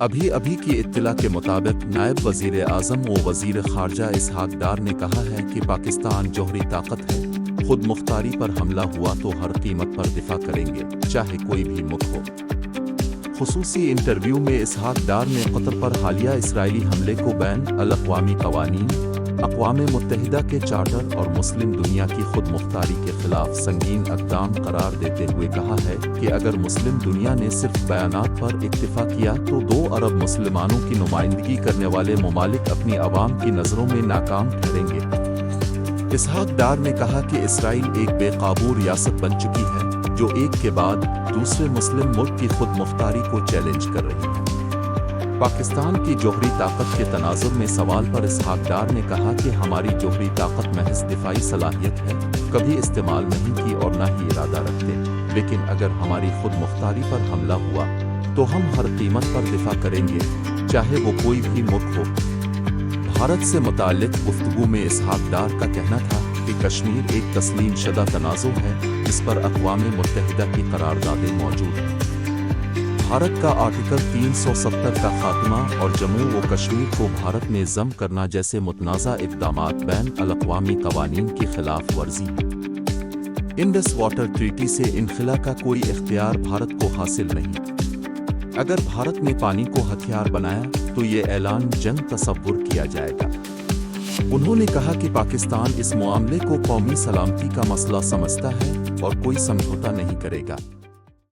ابھی کی اطلاع کے مطابق نائب وزیر اعظم و وزیر خارجہ اسحاق ڈار نے کہا ہے کہ پاکستان جوہری طاقت ہے، خود مختاری پر حملہ ہوا تو ہر قیمت پر دفاع کریں گے، چاہے کوئی بھی ملک ہو۔ خصوصی انٹرویو میں اسحاق ڈار نے قطر پر حالیہ اسرائیلی حملے کو بین الاقوامی قوانین، اقوام متحدہ کے چارٹر اور مسلم دنیا کی خود مختاری کے خلاف سنگین اقدام قرار دیتے ہوئے کہا ہے کہ اگر مسلم دنیا نے صرف بیانات پر اکتفا کیا تو 2 ارب مسلمانوں کی نمائندگی کرنے والے ممالک اپنی عوام کی نظروں میں ناکام ٹھہریں گے۔ اسحاق ڈار نے کہا کہ اسرائیل ایک بے قابو ریاست بن چکی ہے جو ایک کے بعد دوسرے مسلم ملک کی خود مختاری کو چیلنج کر رہی ہے۔ پاکستان کی جوہری طاقت کے تناظر میں سوال پر اسحاق ڈار نے کہا کہ ہماری جوہری طاقت محض دفاعی صلاحیت ہے، کبھی استعمال نہیں کی اور نہ ہی ارادہ رکھتے، لیکن اگر ہماری خود مختاری پر حملہ ہوا تو ہم ہر قیمت پر دفاع کریں گے، چاہے وہ کوئی بھی ملک ہو۔ بھارت سے متعلق گفتگو میں اسحاق ڈار کا کہنا تھا کہ کشمیر ایک تسلیم شدہ تنازع ہے جس پر اقوام متحدہ کی قراردادیں موجود ہیں۔ بھارت کا آرٹیکل 370 کا خاتمہ اور جموں و کشمیر کو بھارت میں ضم کرنا جیسے متنازع اقدامات بین الاقوامی قوانین کی خلاف ورزی ہے۔ انڈس واٹر ٹریٹی سے انخلا کا کوئی اختیار بھارت کو حاصل نہیں۔ اگر بھارت نے پانی کو ہتھیار بنایا تو یہ اعلان جنگ تصور کیا جائے گا۔ انہوں نے کہا کہ پاکستان اس معاملے کو قومی سلامتی کا مسئلہ سمجھتا ہے اور کوئی سمجھوتا نہیں کرے گا۔